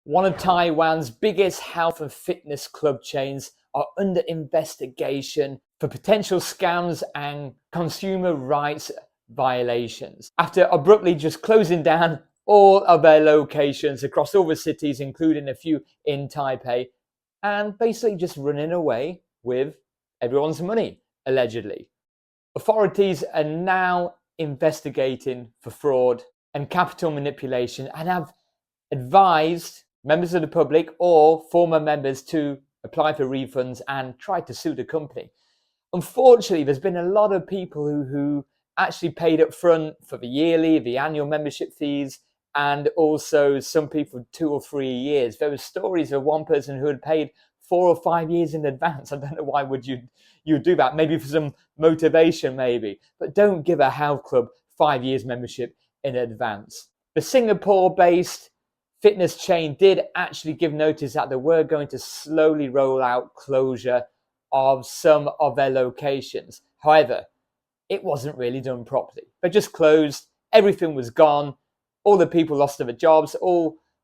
One of Taiwan's biggest health and fitness club chains are under investigation for potential scams and consumer rights violations after abruptly just closing down all of their locations across all the cities, including a few in Taipei, and basically just running away with everyone's money, allegedly. Authorities are now investigating for fraud and capital manipulation and have advised members of the public or former members to apply for refunds and try to sue the company. Unfortunately, there's been a lot of people who actually paid up front for the annual membership fees, and also some people 2 or 3 years. There were stories of one person who had paid 4 or 5 years in advance. I don't know why would you do that, maybe for some motivation maybe, but don't give a health club 5 years membership in advance. The Singapore-based fitness chain did actually give notice that they were going to slowly roll out closure of some of their locations. However, it wasn't really done properly. They just closed, everything was gone, all the people lost their jobs,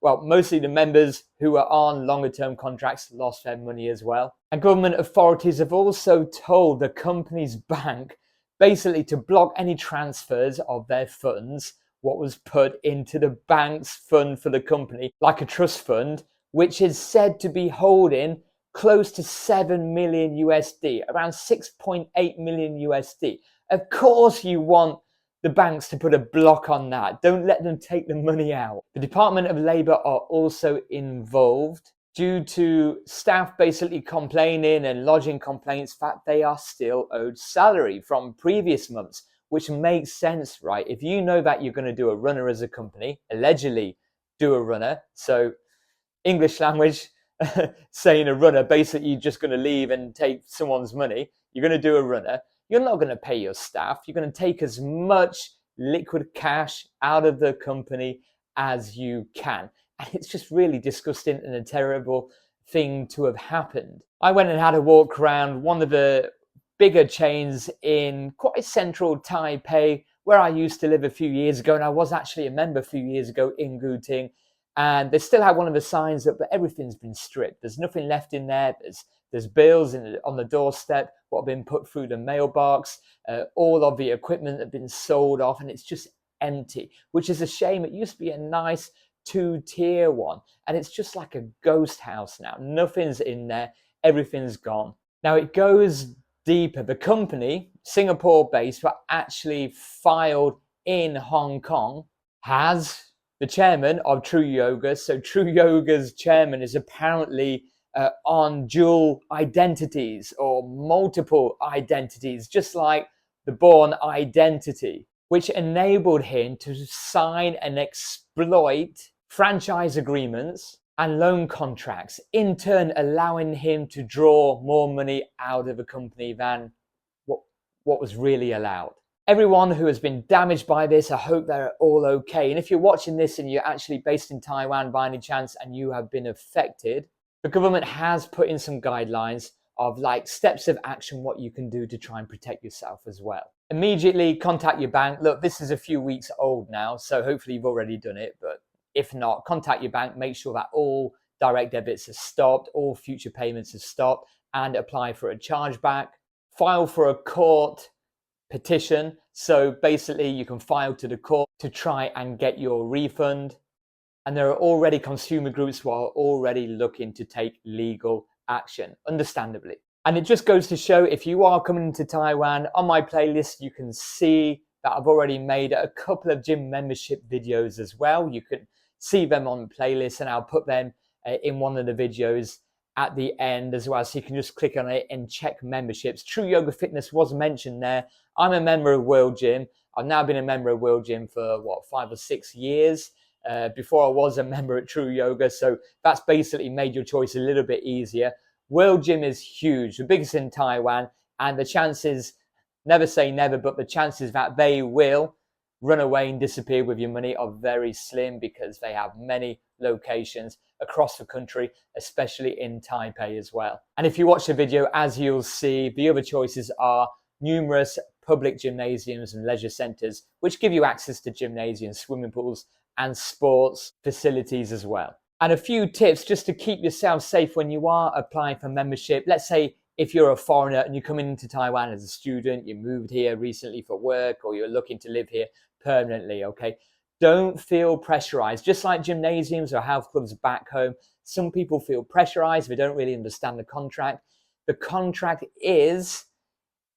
mostly the members who were on longer term contracts lost their money as well. And government authorities have also told the company's bank basically to block any transfers of their funds, what was put into the bank's fund for the company, like a trust fund, which is said to be holding close to 7 million USD, around 6.8 million USD. Of course you want the banks to put a block on that. Don't let them take the money out. The Department of Labour are also involved due to staff basically complaining and lodging complaints that they are still owed salary from previous months, which makes sense, right? If you know that you're going to do a runner as a company, allegedly do a runner, so English language saying a runner, basically you're just going to leave and take someone's money, you're going to do a runner, you're not going to pay your staff, you're going to take as much liquid cash out of the company as you can. And it's just really disgusting and a terrible thing to have happened. I went and had a walk around one of the bigger chains in quite central Taipei, where I used to live a few years ago, and I was actually a member a few years ago in Guting. And they still have one of the signs up, but everything's been stripped. There's nothing left in there. There's bills on the doorstep, what have been put through the mailbox. All of the equipment have been sold off, and it's just empty, which is a shame. It used to be a nice 2-tier one, and it's just like a ghost house now. Nothing's in there. Everything's gone. Now it goes deeper. The company, Singapore-based, but actually filed in Hong Kong, has the chairman of True Yoga. So True Yoga's chairman is apparently on dual identities or multiple identities, just like the Bourne Identity, which enabled him to sign and exploit franchise agreements and loan contracts, in turn allowing him to draw more money out of a company than what was really allowed. Everyone who has been damaged by this, I hope they're all okay. And if you're watching this and you're actually based in Taiwan by any chance and you have been affected, the government has put in some guidelines of like steps of action, what you can do to try and protect yourself as well. Immediately contact your bank. Look, this is a few weeks old now, so hopefully you've already done it. But if not, contact your bank, make sure that all direct debits are stopped, all future payments are stopped, and apply for a chargeback. File for a court petition. So basically you can file to the court to try and get your refund. And there are already consumer groups who are already looking to take legal action, understandably. And it just goes to show, if you are coming into Taiwan, on my playlist, you can see that I've already made a couple of gym membership videos as well. You can see them on the playlist, and I'll put them in one of the videos at the end as well. So you can just click on it and check memberships. True Yoga Fitness was mentioned there. I'm a member of World Gym. I've now been a member of World Gym for 5 or 6 years. Before I was a member at True Yoga. So that's basically made your choice a little bit easier. World Gym is huge, the biggest in Taiwan, and the chances, never say never, but the chances that they will run away and disappear with your money are very slim, because they have many locations across the country, especially in Taipei as well. And if you watch the video, as you'll see, the other choices are numerous public gymnasiums and leisure centers, which give you access to gymnasiums, swimming pools, and sports facilities as well. And a few tips just to keep yourself safe when you are applying for membership. Let's say if you're a foreigner and you're coming into Taiwan as a student, you moved here recently for work, or you're looking to live here permanently, okay? Don't feel pressurized. Just like gymnasiums or health clubs back home, some people feel pressurized. They don't really understand the contract. The contract is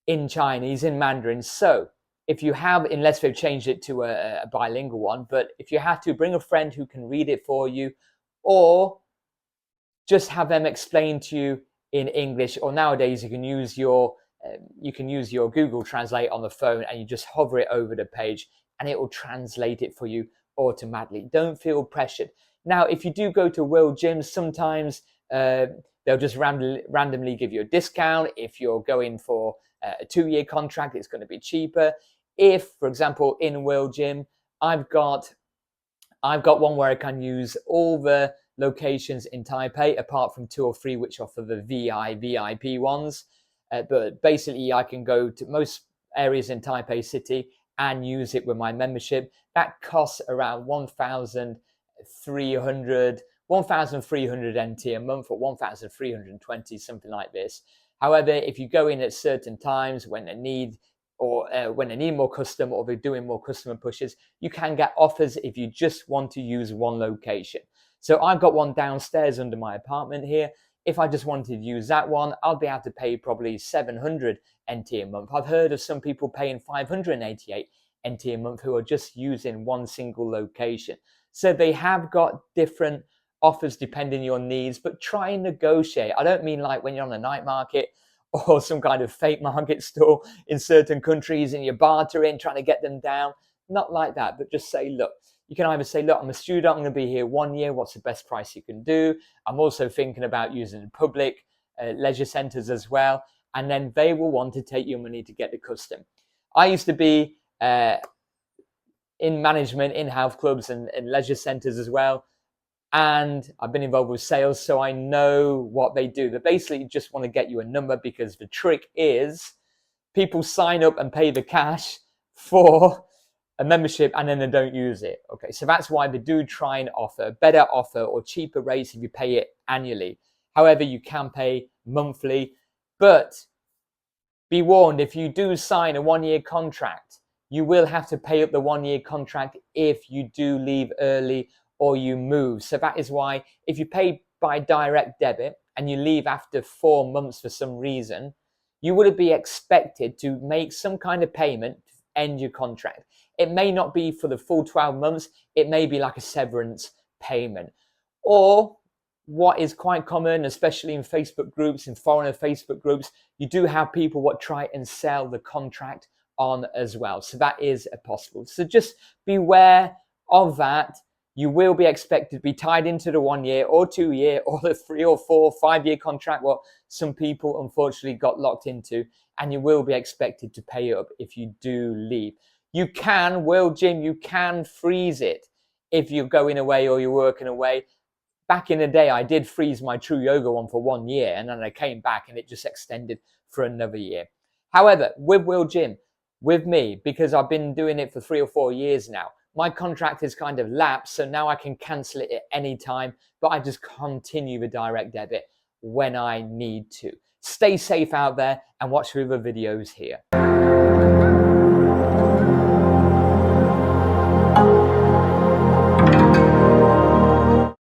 in Chinese, in Mandarin. So if you have, unless they've changed it to a bilingual one, but if you have to, bring a friend who can read it for you, or just have them explain to you in English. Or nowadays you can use your Google Translate on the phone, and you just hover it over the page and it will translate it for you automatically. Don't feel pressured. Now, if you do go to World Gyms, sometimes they'll just randomly give you a discount. If you're going for a 2-year contract, it's going to be cheaper. If, for example, in World Gym, I've got one where I can use all the locations in Taipei, apart from 2 or 3 which offer the VIP ones. But basically, I can go to most areas in Taipei City and use it with my membership. That costs around 1,300 NT a month, or 1,320, something like this. However, if you go in at certain times when they need, or when they need more custom, or they're doing more customer pushes, you can get offers if you just want to use one location. So I've got one downstairs under my apartment here. If I just wanted to use that one, I'll be able to pay probably 700 NT a month. I've heard of some people paying 588 NT a month who are just using one single location. So they have got different offers depending on your needs, but try and negotiate. I don't mean like when you're on the night market or some kind of fake market store in certain countries and you're bartering, trying to get them down. Not like that, but just say, look, you can either say, look, I'm a student, I'm going to be here 1 year. What's the best price you can do? I'm also thinking about using public leisure centers as well. And then they will want to take your money to get the custom. I used to be in management, in health clubs and leisure centers as well. And I've been involved with sales, so I know what they do. They basically just want to get you a number, because the trick is people sign up and pay the cash for a membership and then they don't use it. Okay, so that's why they do try and offer better offer or cheaper rates if you pay it annually. However, you can pay monthly, but be warned, if you do sign a 1-year contract, you will have to pay up the 1-year contract if you do leave early or you move. So that is why if you pay by direct debit and you leave after 4 months for some reason, you would be expected to make some kind of payment to end your contract. It may not be for the full 12 months. It may be like a severance payment. Or what is quite common, especially in Facebook groups, in foreigner Facebook groups, you do have people what try and sell the contract on as well. So that is possible. So just beware of that. You will be expected to be tied into the 1 year or 2 year or the 3 or 4, 5 year contract, what some people unfortunately got locked into, and you will be expected to pay up if you do leave. You can, World Gym, you can freeze it if you're going away or you're working away. Back in the day, I did freeze my True Yoga one for 1 year, and then I came back and it just extended for another year. However, with World Gym, with me, because I've been doing it for 3 or 4 years now, my contract is kind of lapsed, so now I can cancel it at any time, but I just continue the direct debit when I need to. Stay safe out there and watch the other videos here.